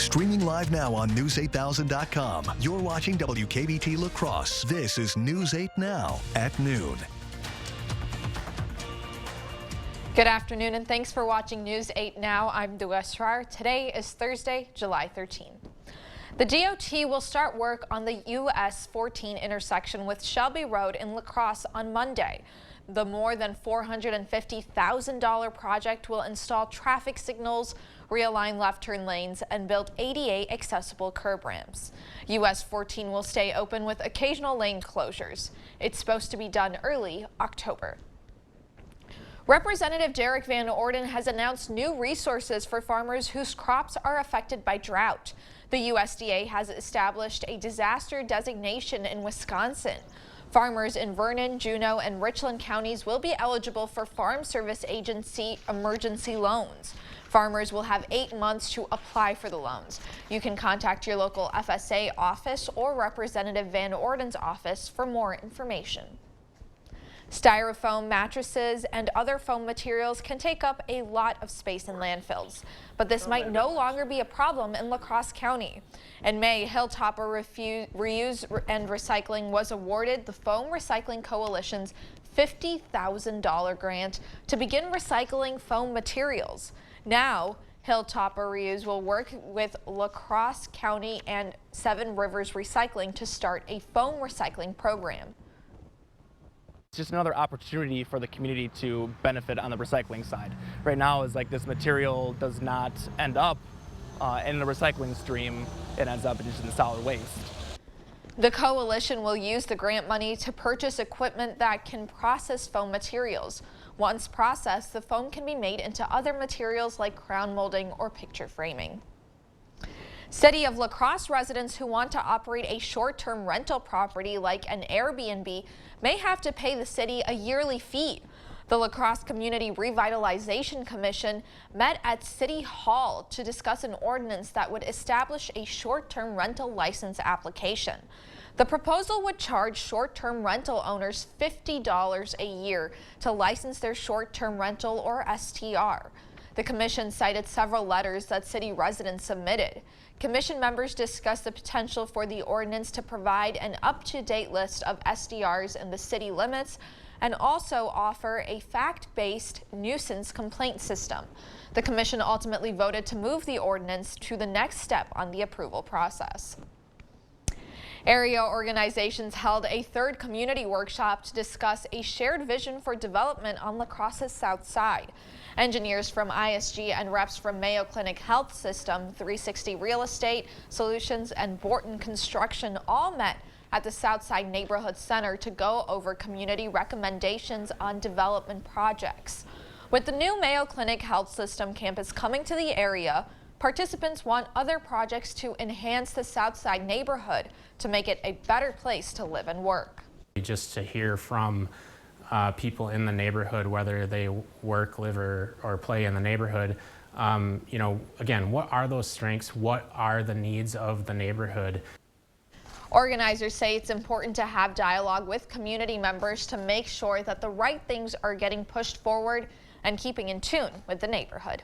Streaming live now on News8000.com. You're watching WKBT La Crosse. This is News 8 Now at noon. Good afternoon and thanks for watching News 8 Now. I'm Dua Srar. Today is Thursday, July 13th. The DOT will start work on the US 14 intersection with Shelby Road in La Crosse on Monday. The more than $450,000 project will install traffic signals, realign left turn lanes, and build ADA accessible curb ramps. US 14 will stay open with occasional lane closures. It's supposed to be done early October. Representative Derek Van Orden has announced new resources for farmers whose crops are affected by drought. The USDA has established a disaster designation in Wisconsin. Farmers in Vernon, Juneau, and Richland counties will be eligible for Farm Service Agency emergency loans. Farmers will have 8 months to apply for the loans. You can contact your local FSA office or Representative Van Orden's office for more information. Styrofoam mattresses and other foam materials can take up a lot of space in landfills, but this might no longer be a problem in La Crosse County. In May, Hilltopper Reuse and Recycling was awarded the Foam Recycling Coalition's $50,000 grant to begin recycling foam materials. Now, Hilltopper Reuse will work with La Crosse County and Seven Rivers Recycling to start a foam recycling program. It's just another opportunity for the community to benefit on the recycling side. Right now is like this material does not end up in the recycling stream, it ends up just in solid waste. The coalition will use the grant money to purchase equipment that can process foam materials. Once processed, the foam can be made into other materials like crown molding or picture framing. City of La Crosse residents who want to operate a short-term rental property like an Airbnb may have to pay the city a yearly fee. The La Crosse Community Revitalization Commission met at City Hall to discuss an ordinance that would establish a short-term rental license application. The proposal would charge short-term rental owners $50 a year to license their short-term rental or STR. The commission cited several letters that city residents submitted. Commission members discussed the potential for the ordinance to provide an up-to-date list of SDRs in the city limits and also offer a fact-based nuisance complaint system. The commission ultimately voted to move the ordinance to the next step on the approval process. Area organizations held a third community workshop to discuss a shared vision for development on La Crosse's south side. Engineers from ISG and reps from Mayo Clinic Health System, 360 Real Estate Solutions, and Borton Construction all met at the Southside Neighborhood Center to go over community recommendations on development projects. With the new Mayo Clinic Health System campus coming to the area, participants want other projects to enhance the Southside neighborhood to make it a better place to live and work. Just to hear from people in the neighborhood, whether they work, live, or play in the neighborhood, you know, again, what are those strengths? What are the needs of the neighborhood? Organizers say it's important to have dialogue with community members to make sure that the right things are getting pushed forward and keeping in tune with the neighborhood.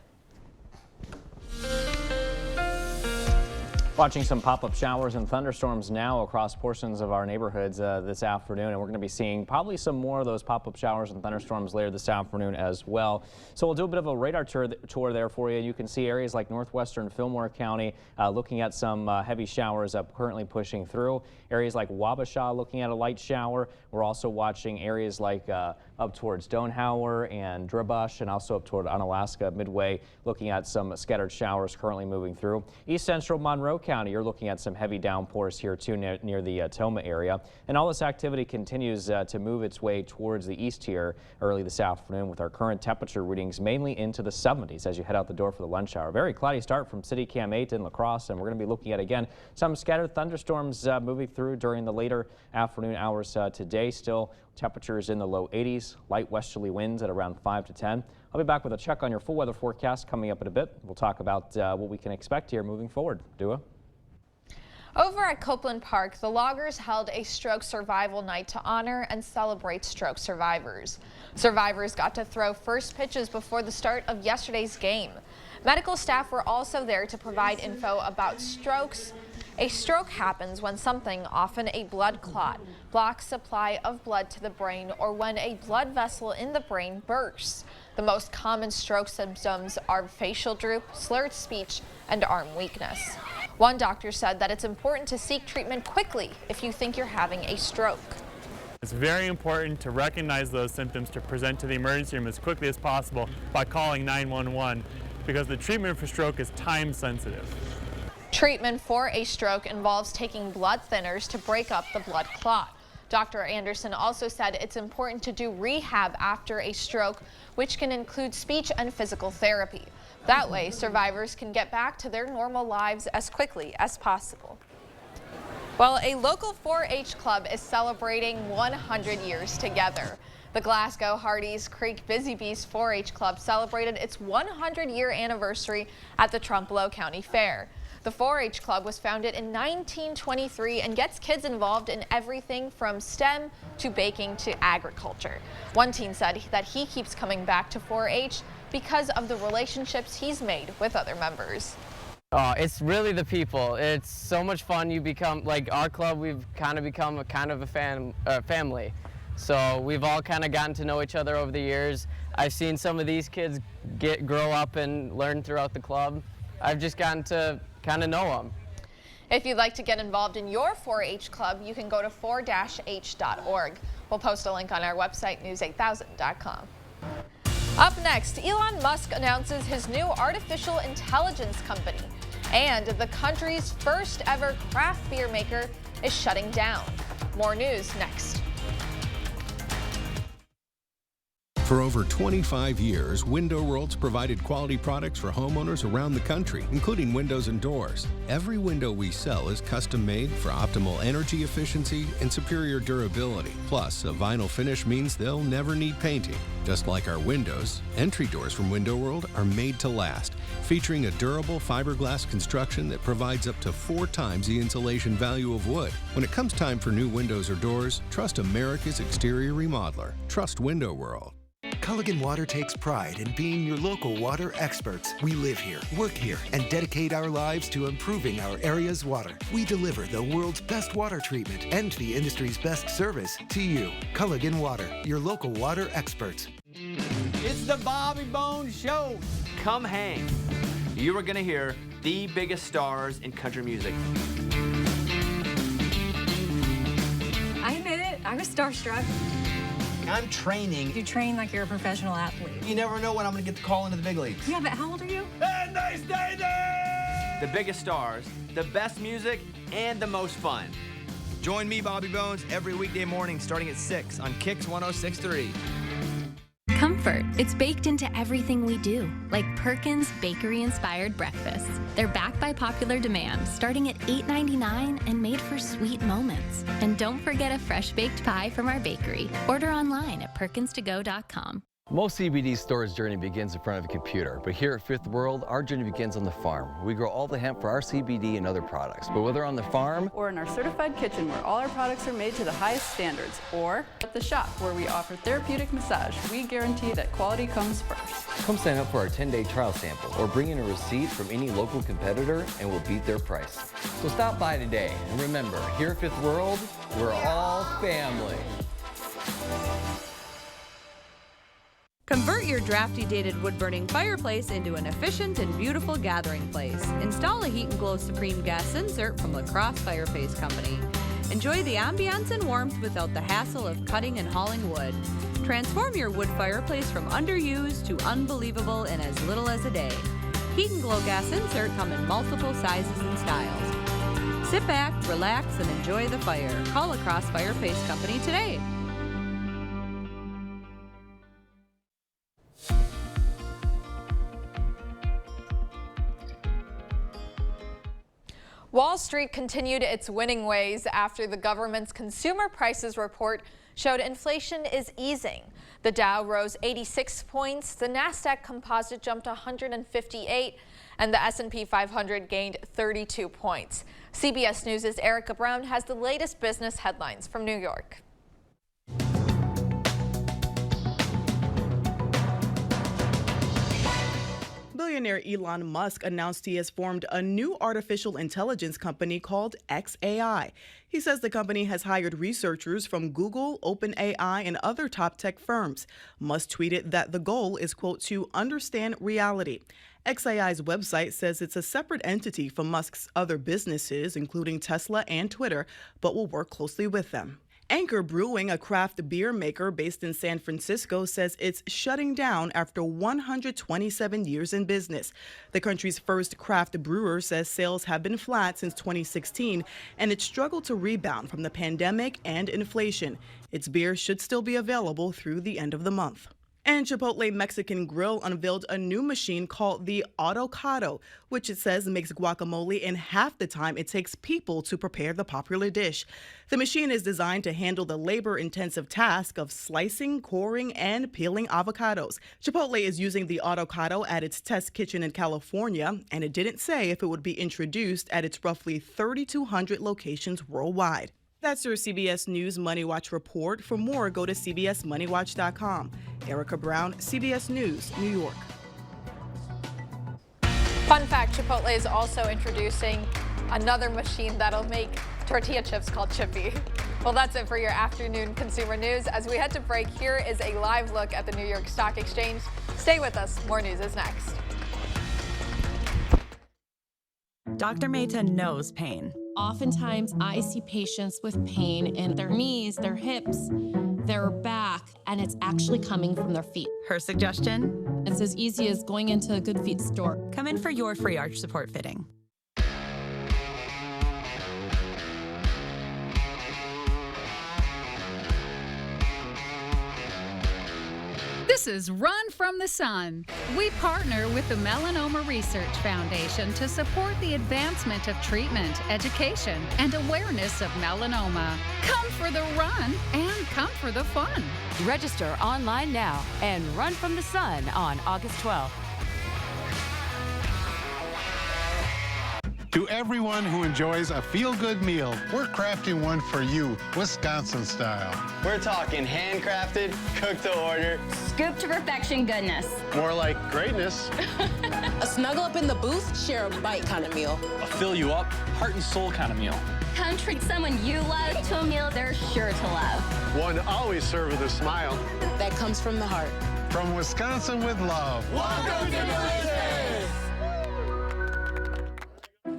Watching some pop-up showers and thunderstorms now across portions of our neighborhoods this afternoon, and we're going to be seeing probably some more of those pop-up showers and thunderstorms later this afternoon as well. So we'll do a bit of a radar tour there for you. You can see areas like northwestern Fillmore County looking at some heavy showers currently pushing through. Areas like Wabasha looking at a light shower. We're also watching areas like up towards Stonehauer and Dribush, and also up toward Unalaska Midway looking at some scattered showers currently moving through. East central Monroe County, you're looking at some heavy downpours here too near the Toma area. And all this activity continues to move its way towards the east here early this afternoon with our current temperature readings mainly into the 70s as you head out the door for the lunch hour. Very cloudy start from City Cam 8 in La Crosse, and we're going to be looking at again some scattered thunderstorms moving through during the later afternoon hours today. Still temperatures in the low 80s, light westerly winds at around 5 to 10. I'll be back with a check on your full weather forecast coming up in a bit. We'll talk about what we can expect here moving forward. Dua? Over at Copeland Park, the Loggers held a stroke survival night to honor and celebrate stroke survivors. Survivors got to throw first pitches before the start of yesterday's game. Medical staff were also there to provide info about strokes. A stroke happens when something, often a blood clot, blocks supply of blood to the brain or when a blood vessel in the brain bursts. The most common stroke symptoms are facial droop, slurred speech, and arm weakness. One doctor said that it's important to seek treatment quickly if you think you're having a stroke. It's very important to recognize those symptoms, to present to the emergency room as quickly as possible by calling 911, because the treatment for stroke is time sensitive. Treatment for a stroke involves taking blood thinners to break up the blood clot. Dr. Anderson also said it's important to do rehab after a stroke, which can include speech and physical therapy. That way, survivors can get back to their normal lives as quickly as possible. Well, a local 4-H club is celebrating 100 years together. The Glasgow Hardee's Creek Busy Bees 4-H Club celebrated its 100-year anniversary at the Trumpereau County Fair. The 4-H Club was founded in 1923 and gets kids involved in everything from STEM to baking to agriculture. One teen said that he keeps coming back to 4-H because of the relationships he's made with other members. It's really the people. It's so much fun. You become, like our club, we've kind of become a family. So we've all kind of gotten to know each other over the years. I've seen some of these kids grow up and learn throughout the club. I've just gotten to kind of know them. If you'd like to get involved in your 4-H club, you can go to 4-H.org. We'll post a link on our website, news8000.com. Up next, Elon Musk announces his new artificial intelligence company, and the country's first ever craft beer maker is shutting down. More news next. For over 25 years, Window World's provided quality products for homeowners around the country, including windows and doors. Every window we sell is custom made for optimal energy efficiency and superior durability. Plus, a vinyl finish means they'll never need painting. Just like our windows, entry doors from Window World are made to last, featuring a durable fiberglass construction that provides up to 4 times the insulation value of wood. When it comes time for new windows or doors, trust America's exterior remodeler. Trust Window World. Culligan Water takes pride in being your local water experts. We live here, work here, and dedicate our lives to improving our area's water. We deliver the world's best water treatment and the industry's best service to you. Culligan Water, your local water experts. It's the Bobby Bones Show. Come hang. You are going to hear the biggest stars in country music. I admit it, I was starstruck. I'm training. You train like you're a professional athlete. You never know when I'm going to get the call into the big leagues. Yeah, but how old are you? And they stay there! The biggest stars, the best music, and the most fun. Join me, Bobby Bones, every weekday morning starting at 6 on Kicks 106.3. Comfort. It's baked into everything we do, like Perkins bakery-inspired breakfasts. They're backed by popular demand, starting at $8.99 and made for sweet moments. And don't forget a fresh baked pie from our bakery. Order online at perkinstogo.com. Most CBD stores' journey begins in front of a computer, but here at Fifth World, our journey begins on the farm. We grow all the hemp for our CBD and other products, but whether on the farm or in our certified kitchen where all our products are made to the highest standards, or at the shop where we offer therapeutic massage, we guarantee that quality comes first. Come sign up for our 10-day trial sample or bring in a receipt from any local competitor and we'll beat their price. So stop by today, and remember, here at Fifth World, we're all family. Convert your drafty dated wood-burning fireplace into an efficient and beautiful gathering place. Install a Heat and Glow Supreme gas insert from La Crosse Fireplace Company. Enjoy the ambiance and warmth without the hassle of cutting and hauling wood. Transform your wood fireplace from underused to unbelievable in as little as a day. Heat and Glow gas insert come in multiple sizes and styles. Sit back, relax, and enjoy the fire. Call La Crosse Fireplace Company today. Wall Street continued its winning ways after the government's consumer prices report showed inflation is easing. The Dow rose 86 points, the Nasdaq Composite jumped 158, and the S&P 500 gained 32 points. CBS News' Erica Brown has the latest business headlines from New York. The Billionaire Elon Musk announced he has formed a new artificial intelligence company called xAI. He says the company has hired researchers from Google, OpenAI, and other top tech firms. Musk tweeted that the goal is, quote, to understand reality. xAI's website says it's a separate entity from Musk's other businesses, including Tesla and Twitter, but will work closely with them. Anchor Brewing, a craft beer maker based in San Francisco, says it's shutting down after 127 years in business. The country's first craft brewer says sales have been flat since 2016, and it struggled to rebound from the pandemic and inflation. Its beer should still be available through the end of the month. And Chipotle Mexican Grill unveiled a new machine called the Autocado, which it says makes guacamole in half the time it takes people to prepare the popular dish. The machine is designed to handle the labor-intensive task of slicing, coring, and peeling avocados. Chipotle is using the Autocado at its test kitchen in California, and it didn't say if it would be introduced at its roughly 3,200 locations worldwide. That's your CBS News Money Watch report. For more, go to cbsmoneywatch.com. Erica Brown, CBS News, New York. Fun fact, Chipotle is also introducing another machine that'll make tortilla chips called Chippy. Well, that's it for your afternoon consumer news. As we head to break, here is a live look at the New York Stock Exchange. Stay with us. More news is next. Dr. Mehta knows pain. Oftentimes, I see patients with pain in their knees, their hips, their back, and it's actually coming from their feet. Her suggestion? It's as easy as going into a Good Feet store. Come in for your free arch support fitting. This is Run from the Sun. We partner with the Melanoma Research Foundation to support the advancement of treatment, education, and awareness of melanoma. Come for the run and come for the fun. Register online now and Run from the Sun on August 12th. To everyone who enjoys a feel-good meal, we're crafting one for you, Wisconsin style. We're talking handcrafted, cooked to order, scoop to perfection goodness. More like greatness. A snuggle up in the booth, share a bite kind of meal. A fill you up, heart and soul kind of meal. Come treat someone you love to a meal they're sure to love. One always served with a smile. That comes from the heart. From Wisconsin with love. Welcome to Delicious!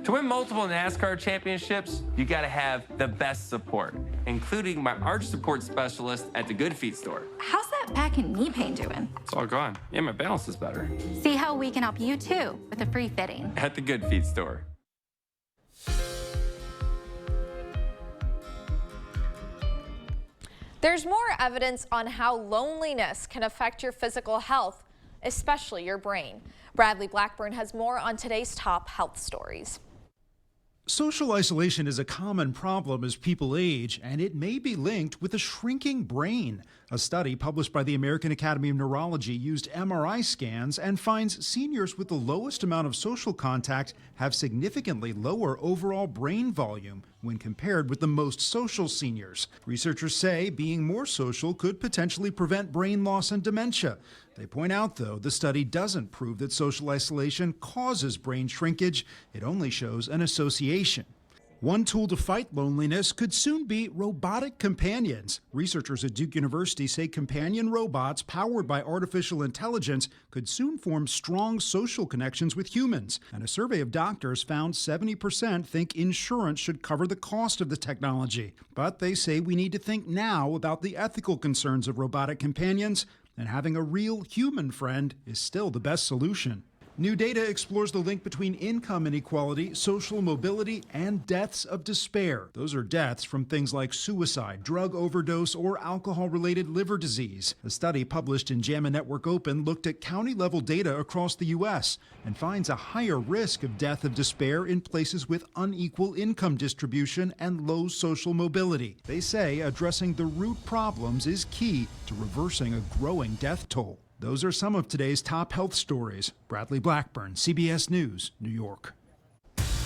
To win multiple NASCAR championships, you gotta have the best support, including my arch support specialist at the Good Feet store. How's that back and knee pain doing? It's all gone. Yeah, my balance is better. See how we can help you too with a free fitting. At the Good Feet store. There's more evidence on how loneliness can affect your physical health, especially your brain. Bradley Blackburn has more on today's top health stories. Social isolation is a common problem as people age, and it may be linked with a shrinking brain. A study published by the American Academy of Neurology used MRI scans and finds seniors with the lowest amount of social contact have significantly lower overall brain volume when compared with the most social seniors. Researchers say being more social could potentially prevent brain loss and dementia. They point out, though, the study doesn't prove that social isolation causes brain shrinkage. It only shows an association. One tool to fight loneliness could soon be robotic companions. Researchers at Duke University say companion robots powered by artificial intelligence could soon form strong social connections with humans. And a survey of doctors found 70% think insurance should cover the cost of the technology. But they say we need to think now about the ethical concerns of robotic companions, and having a real human friend is still the best solution. New data explores the link between income inequality, social mobility, and deaths of despair. Those are deaths from things like suicide, drug overdose, or alcohol-related liver disease. A study published in JAMA Network Open looked at county-level data across the U.S. and finds a higher risk of death of despair in places with unequal income distribution and low social mobility. They say addressing the root problems is key to reversing a growing death toll. Those are some of today's top health stories. Bradley Blackburn, CBS News, New York.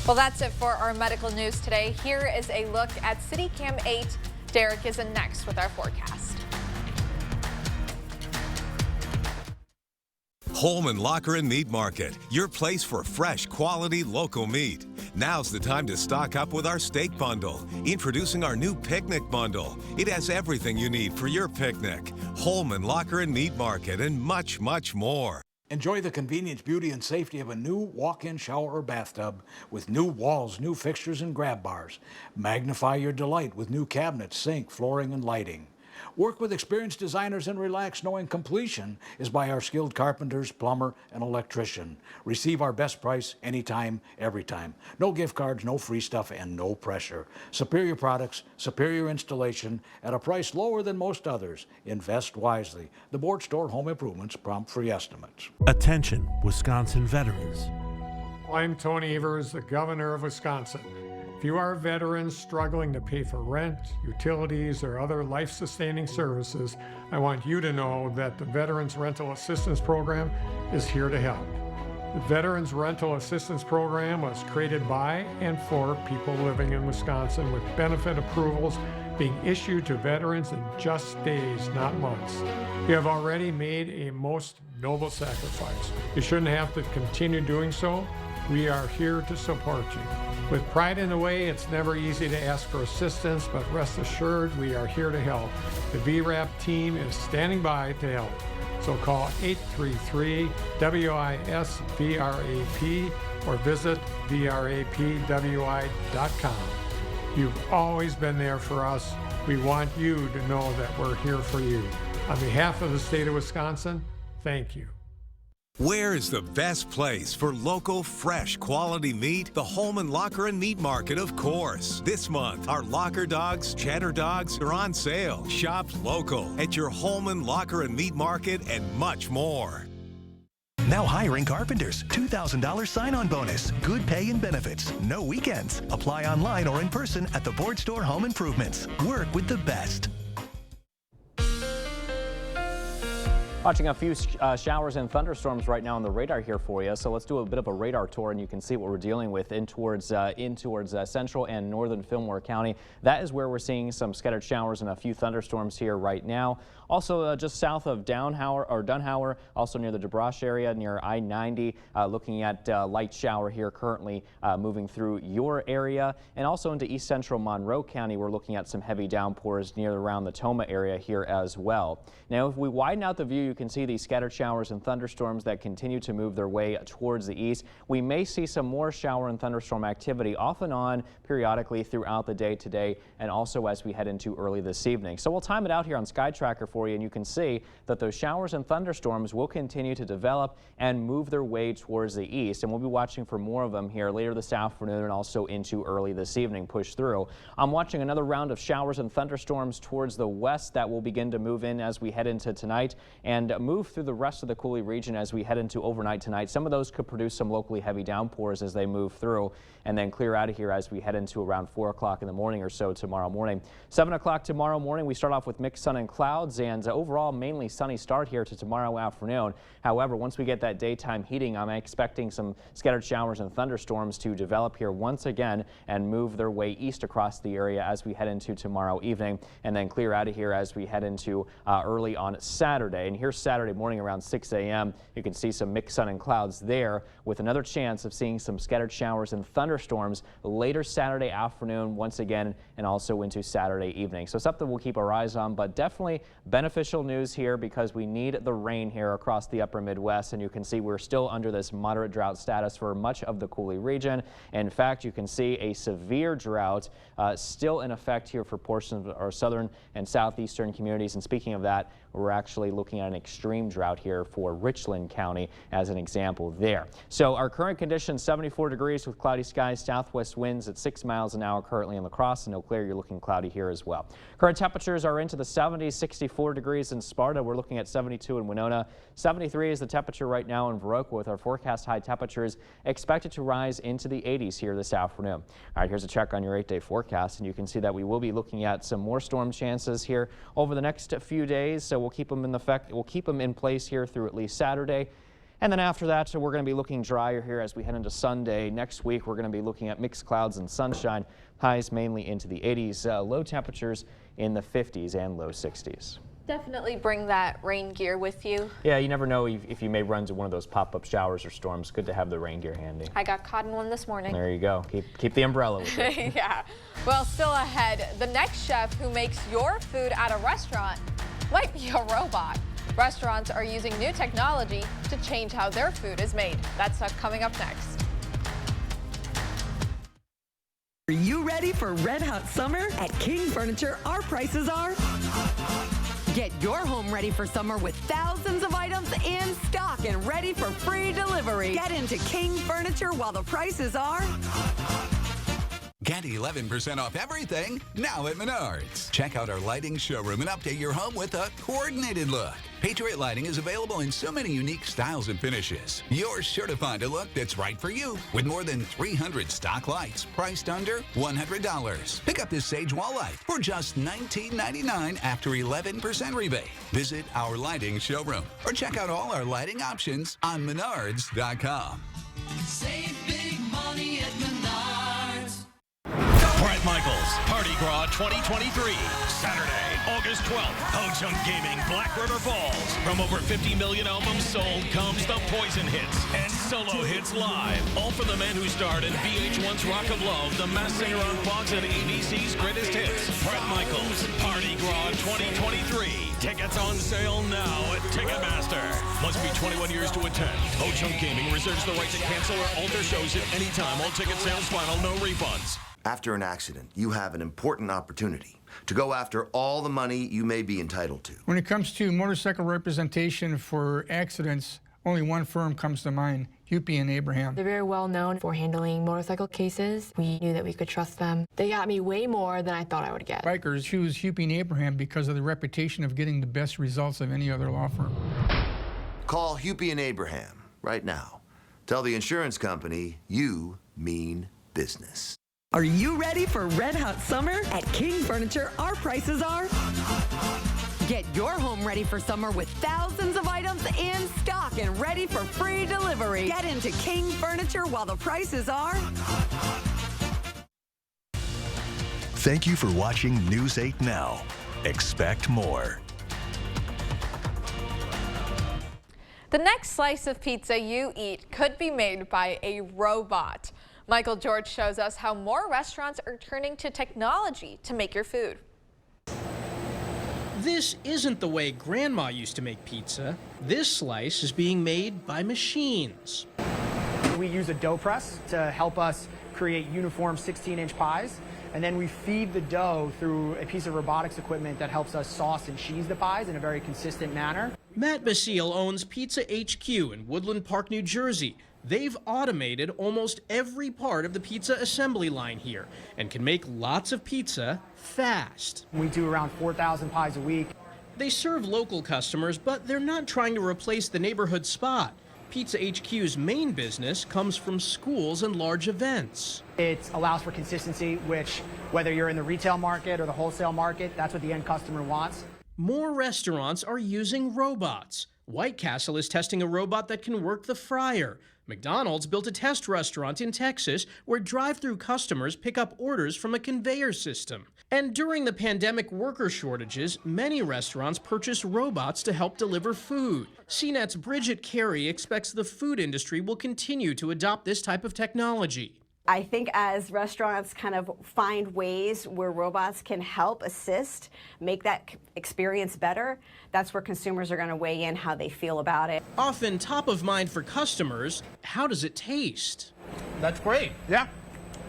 Well, that's it for our medical news today. Here is a look at CityCam 8. Derek is in next with our forecast. Holman Locker and Meat Market, your place for fresh, quality, local meat. Now's the time to stock up with our steak bundle. Introducing our new picnic bundle. It has everything you need for your picnic. Holman Locker and Meat Market, and much, much more. Enjoy the convenience, beauty, and safety of a new walk-in shower or bathtub with new walls, new fixtures, and grab bars. Magnify your delight with new cabinets, sink, flooring, and lighting. Work with experienced designers and relax knowing completion is by our skilled carpenters, plumber, and electrician. Receive our best price anytime, every time. No gift cards, no free stuff, and no pressure. Superior products, superior installation at a price lower than most others. Invest wisely. The Board Store Home Improvements prompt free estimates. Attention, Wisconsin veterans. I'm Tony Evers, the governor of Wisconsin. If you are a veteran struggling to pay for rent, utilities, or other life-sustaining services, I want you to know that the Veterans Rental Assistance Program is here to help. The Veterans Rental Assistance Program was created by and for people living in Wisconsin, with benefit approvals being issued to veterans in just days, not months. You have already made a most noble sacrifice. You shouldn't have to continue doing so. We are here to support you. With pride in the way, it's never easy to ask for assistance, but rest assured we are here to help. The VRAP team is standing by to help. So call 833-WIS-VRAP or visit VRAPWI.com. You've always been there for us. We want you to know that we're here for you. On behalf of the state of Wisconsin, thank you. Where is the best place for local, fresh, quality meat? The Holman Locker and Meat Market, of course. This month, our Locker Dogs, Cheddar Dogs are on sale. Shop local at your Holman Locker and Meat Market, and much more. Now hiring carpenters. $2,000 sign-on bonus. Good pay and benefits. No weekends. Apply online or in person at the Board Store Home Improvements. Work with the best. Watching a few showers and thunderstorms right now on the radar here for you. So let's do a bit of a radar tour, and you can see what we're dealing with in towards central and northern Fillmore County. That is where we're seeing some scattered showers and a few thunderstorms here right now. Also just south of Dunhauer, also near the DeBroche area near I-90, looking at light shower here currently moving through your area. And also into east central Monroe County, we're looking at some heavy downpours near around the Toma area here as well. Now, if we widen out the view, you can see these scattered showers and thunderstorms that continue to move their way towards the east. We may see some more shower and thunderstorm activity off and on periodically throughout the day today, and also as we head into early this evening. So we'll time it out here on Sky Tracker for you, and you can see that those showers and thunderstorms will continue to develop and move their way towards the east, and we'll be watching for more of them here later this afternoon and also into early this evening push through. I'm watching another round of showers and thunderstorms towards the west that will begin to move in as we head into tonight and move through the rest of the Coulee region as we head into overnight tonight. Some of those could produce some locally heavy downpours as they move through and then clear out of here as we head into around 4 o'clock in the morning or so tomorrow morning. 7 o'clock tomorrow morning, we start off with mixed sun and clouds, and overall mainly sunny start here to tomorrow afternoon. However, once we get that daytime heating, I'm expecting some scattered showers and thunderstorms to develop here once again and move their way east across the area as we head into tomorrow evening, and then clear out of here as we head into early on Saturday. And here's Saturday morning around 6 a.m. You can see some mixed sun and clouds there, with another chance of seeing some scattered showers and thunderstorms later Saturday afternoon once again, and also into Saturday evening. So something we'll keep our eyes on, but definitely beneficial news here because we need the rain here across the upper Midwest, and you can see we're still under this moderate drought status for much of the Coulee region. In fact, you can see a severe drought still in effect here for portions of our southern and southeastern communities. And speaking of that, we're actually looking at an extreme drought here for Richland County as an example there. So our current conditions, 74 degrees with cloudy skies, southwest winds at 6 miles an hour currently in La Crosse, and Eau Claire, you're looking cloudy here as well. Current temperatures are into the 70s, 64 degrees in Sparta. We're looking at 72 in Winona. 73 is the temperature right now in Viroqua, with our forecast high temperatures expected to rise into the 80s here this afternoon. All right, here's a check on your 8-day forecast, and you can see that we will be looking at some more storm chances here over the next few days. So we'll keep them in effect. We'll keep them in place here through at least Saturday. And then after that, so we're going to be looking drier here as we head into Sunday. Next week, we're going to be looking at mixed clouds and sunshine, highs mainly into the 80s, low temperatures in the 50s and low 60s. Definitely bring that rain gear with you. Yeah, you never know if you may run into one of those pop-up showers or storms. Good to have the rain gear handy. I got caught in one this morning. There you go. Keep the umbrella with you. Yeah. Well, still ahead, the next chef who makes your food at a restaurant might be a robot. Restaurants are using new technology to change how their food is made. That's coming up next. Are you ready for red hot summer? At King Furniture, our prices are... Get your home ready for summer with thousands of items in stock and ready for free delivery. Get into King Furniture while the prices are... Get 11% off everything now at Menards. Check out our lighting showroom and update your home with a coordinated look. Patriot Lighting is available in so many unique styles and finishes. You're sure to find a look that's right for you with more than 300 stock lights priced under $100. Pick up this Sage Wall light for just $19.99 after 11% rebate. Visit our lighting showroom or check out all our lighting options on Menards.com. Save big money at Menards. Bret Michaels Party Gras 2023, Saturday, August 12th, Ho Chunk Gaming, Black River Falls. From over 50 million albums sold comes the Poison Hits and Solo Hits Live. All for the man who starred in VH1's Rock of Love, The Masked Singer on Fox, and ABC's Greatest Hits. Bret Michaels Party Gras 2023. Tickets on sale now at Ticketmaster. Must be 21 years to attend. Ho Chunk Gaming reserves the right to cancel or alter shows at any time. All ticket sales final, no refunds. After an accident, you have an important opportunity to go after all the money you may be entitled to. When it comes to motorcycle representation for accidents, only one firm comes to mind, Hupy and Abraham. They're very well known for handling motorcycle cases. We knew that we could trust them. They got me way more than I thought I would get. Bikers choose Hupy and Abraham because of the reputation of getting the best results of any other law firm. Call Hupy and Abraham right now. Tell the insurance company you mean business. Are you ready for red hot summer? At King Furniture, our prices are... Get your home ready for summer with thousands of items in stock and ready for free delivery. Get into King Furniture while the prices are... Thank you for watching News 8 Now. Expect more. The next slice of pizza you eat could be made by a robot. Michael George shows us how more restaurants are turning to technology to make your food. This isn't the way Grandma used to make pizza. This slice is being made by machines. We use a dough press to help us create uniform 16-inch pies, and then we feed the dough through a piece of robotics equipment that helps us sauce and cheese the pies in a very consistent manner. Matt Basile owns Pizza HQ in Woodland Park, New Jersey. They've automated almost every part of the pizza assembly line here and can make lots of pizza fast. We do around 4,000 pies a week. They serve local customers, but they're not trying to replace the neighborhood spot. Pizza HQ's main business comes from schools and large events. It allows for consistency, which whether you're in the retail market or the wholesale market, that's what the end customer wants. More restaurants are using robots. White Castle is testing a robot that can work the fryer. McDonald's built a test restaurant in Texas where drive-through customers pick up orders from a conveyor system. And during the pandemic worker shortages, many restaurants purchase robots to help deliver food. CNET's Bridget Carey expects the food industry will continue to adopt this type of technology. I think as restaurants kind of find ways where robots can help assist, make that experience better, that's where consumers are going to weigh in how they feel about it. Often top of mind for customers, how does it taste? That's great. Yeah,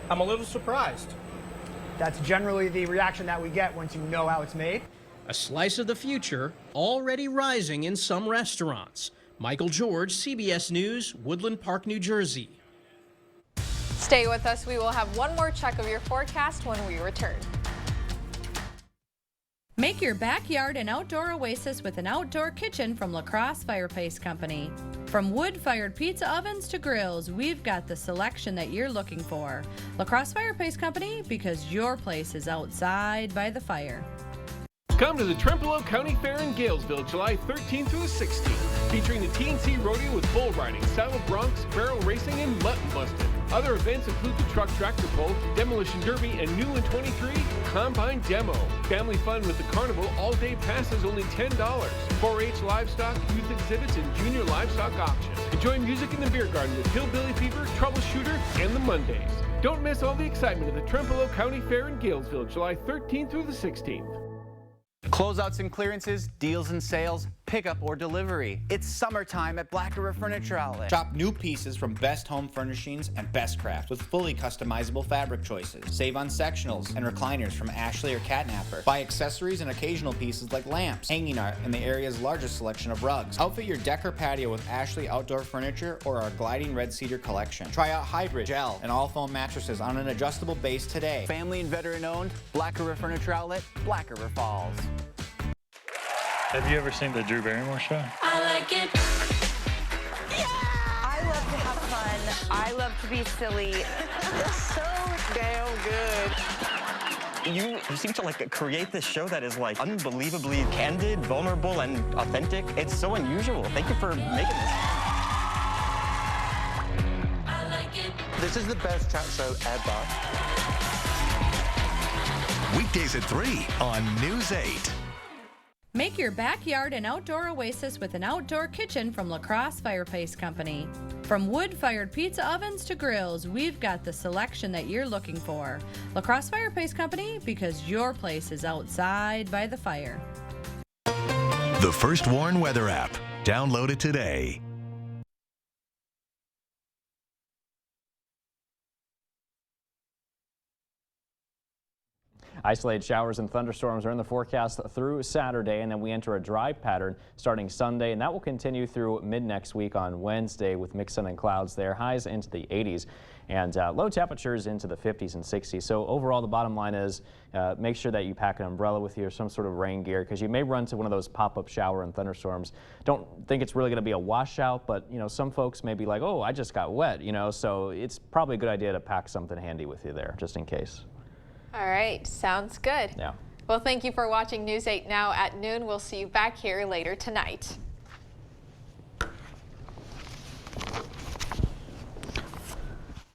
I'm a little surprised. That's generally the reaction that we get once you know how it's made. A slice of the future already rising in some restaurants. Michael George, CBS News, Woodland Park, New Jersey. Stay with us. We will have one more check of your forecast when we return. Make your backyard an outdoor oasis with an outdoor kitchen from LaCrosse Fireplace Company. From wood-fired pizza ovens to grills, we've got the selection that you're looking for. LaCrosse Fireplace Company, because your place is outside by the fire. Come to the Trempealeau County Fair in Galesville, July 13th through the 16th, featuring the TNC Rodeo with bull riding, saddle broncs, barrel racing, and mutton busting. Other events include the Truck Tractor Pull, Demolition Derby, and new in 23, Combine Demo. Family fun with the Carnival all-day passes only $10. 4-H livestock, youth exhibits, and junior livestock auction. Enjoy music in the beer garden with Hillbilly Fever, Troubleshooter, and the Mondays. Don't miss all the excitement of the Trempealeau County Fair in Galesville, July 13th through the 16th. Closeouts and clearances, deals and sales, pickup or delivery. It's summertime at Black River Furniture Outlet. Shop new pieces from Best Home Furnishings and Best Craft with fully customizable fabric choices. Save on sectionals and recliners from Ashley or Catnapper. Buy accessories and occasional pieces like lamps, hanging art, and the area's largest selection of rugs. Outfit your deck or patio with Ashley Outdoor Furniture or our gliding red cedar collection. Try out hybrid, gel, and all foam mattresses on an adjustable base today. Family and veteran owned, Black River Furniture Outlet, Black River Falls. Have you ever seen the Drew Barrymore show? I like it. Yeah! I love to have fun. I love to be silly. It's so damn good. You seem to create this show that is unbelievably candid, vulnerable, and authentic. It's so unusual. Thank you for making this. I like it. This is the best chat show ever. Weekdays at 3 on News 8. Make your backyard an outdoor oasis with an outdoor kitchen from LaCrosse Fireplace Company. From wood-fired pizza ovens to grills, we've got the selection that you're looking for. LaCrosse Fireplace Company, because your place is outside by the fire. The First Warn Weather app. Download it today. Isolated showers and thunderstorms are in the forecast through Saturday, and then we enter a dry pattern starting Sunday, and that will continue through mid-next week on Wednesday with mixed sun and clouds there, highs into the 80s and low temperatures into the 50s and 60s. So overall, the bottom line is make sure that you pack an umbrella with you or some sort of rain gear, because you may run to one of those pop-up shower and thunderstorms. Don't think it's really going to be a washout, but some folks may be like, oh, I just got wet, so it's probably a good idea to pack something handy with you there just in case. All right, sounds good. Yeah. Well, thank you for watching News 8 Now at noon. We'll see you back here later tonight.